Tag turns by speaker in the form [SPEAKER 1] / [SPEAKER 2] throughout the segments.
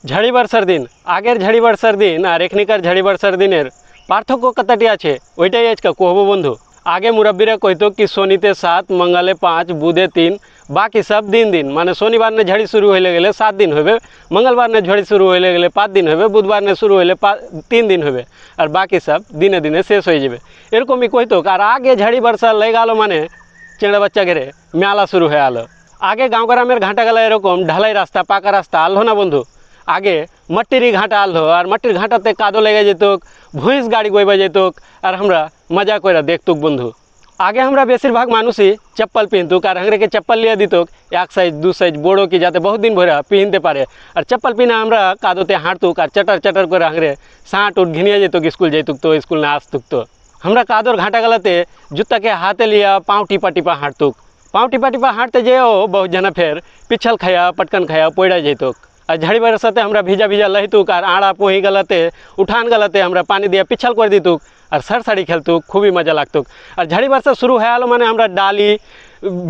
[SPEAKER 1] ঝাড়ি বর্ষার দিন, আগের ঝাড়ি বর্ষার দিন আর এখনিকার ঝাড়ি বর্ষার দিনের পার্থক্য কতটি আছে ওইটাই আজকে কহব বন্ধু। আগে মুরব্বীরা কইতো कि শনিতে 7, মঙ্গলে 5, বুধে 3, বাকি সব দিন দিন, মানে শনিবার নে ঝাড়ি শুরু হইলে গেলে 7 দিন হবে, মঙ্গলবার নে ঝাড়ি শুরু হইলে গেলে 5 দিন হবে, বুধবার নে শুরু হইলে 3 দিন হবে, আর বাকি সব দিনে দিনে শেষ হয়ে যাবে, এরকমই কইতো। আর আগে ঝাড়ি বর্ষা লেগে গেল মানে চেঁড়া বাচ্চা ঘেরে মেলা শুরু হয়ে গেল। আগে গাঁও গ্রামের ঘাটা গেলা এরকম ঢালাই রাস্তা পাকা রাস্তা আলো না বন্ধু, আগে মাটির ঘাটা আলো, আর মাটির ঘাটাতে কাদো লেগে যেত, ভুঁইস গাড়ি গইবা যেত, আর আমরা মজা করে দেখতুক বন্ধু। আগে আমরা বেশিরভাগ মানুষই चप्पल पिनतुक, আর हंगरे के चप्पल लिया दितुक 1 साइज 2 साइज बड़ो की जाते बहुत दिन भरे पिनते पारे, और चप्पल पिना আমরা কাদোতে হাঁটতুক আর চটার চটার করে हंगरे साँट उठ घिनिया जेतुक स्कूल जेतुक तो स्कूल ना आसतुक। तो हमरा कादोर घाटा गलाते जूता के हाथे लिया पाँव टिपा टिपा हाँटतुक, पाँव टिपा टिपा हाँटते जेओ बहुत जना फिर पिछल खाया पटकन खाया पोड़ा जेतुक। और झाड़ी बरसाते हमरा भिजा भिजा लहितुक, और आड़ा पोही गलाते उठान गलाते हमरा पानी दिया पिछल कर दितुक, और सर साड़ी खेलतुक, खूब ही मजा लागतुक। और झाड़ी बरसा शुरू है माने हमरा डाली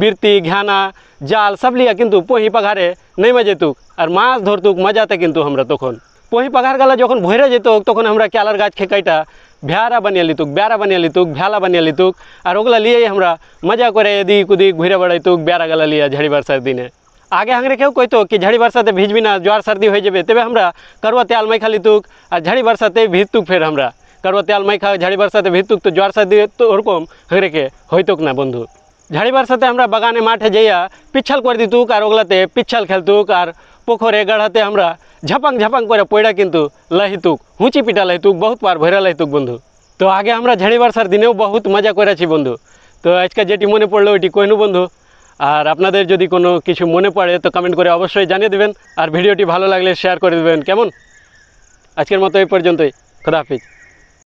[SPEAKER 1] बिरती घाना जाल सब लिया किन्तु पोही पघारे नहीं मजेतुक, और माछ धरतुक मजाते किन्तु हमरा तखन पोही पघार गला जखन भरे जेतुक तखन हमरा क्यालार गाछ खेकाइटा भ्यारा बनिया लितुक, ब्यारा बनिया लितुक, भ्याला बनिया लितुक, और ओगला लिए हमरा मजा करे एदिक उदिक घुरे बेड़ाइतुक ब्यारा गला लिया झाड़ी बरसार दिने। आगे हंगरे केउ कइतो कि झाड़ी बरसाते भिजबी ना ज्वार सर्दी हो जाबे, तबे हमरा करवा तेल माइखा लितुक, और झाड़ी बरसाते भिजतुक, फिर हमरा करवा तेल माइखा झाड़ी बरसाते भिजतुक, तो ज्वार सर्दी तो ओरकम हंगरे के हइतुक ना बंधु। झाड़ी बरसाते हमरा बागाने माठे जाइया पिछल कर दितुक, और ओगलाते पिछल खेलतुक, और पोखरे गढ़ाते हमरा झपंग झपंग करे पड़ा किन्तु लहितुक, हुची पिटा लहितुक, बहुत बार भरा लहितुक बंधु। तो आगे हमरा झाड़ी बरसार दिनेও बहुत मजा करेছি बंधु। तो आजके जेटी मने पड़लो ওইটি কইনু বন্ধু। আর আপনাদের যদি কোনো কিছু মনে পড়ে তো কমেন্ট করে অবশ্যই জানিয়ে দেবেন, আর ভিডিওটি ভালো লাগলে শেয়ার করে দেবেন। কেমন? আজকের মতো এই পর্যন্তই। খোদা হাফেজ।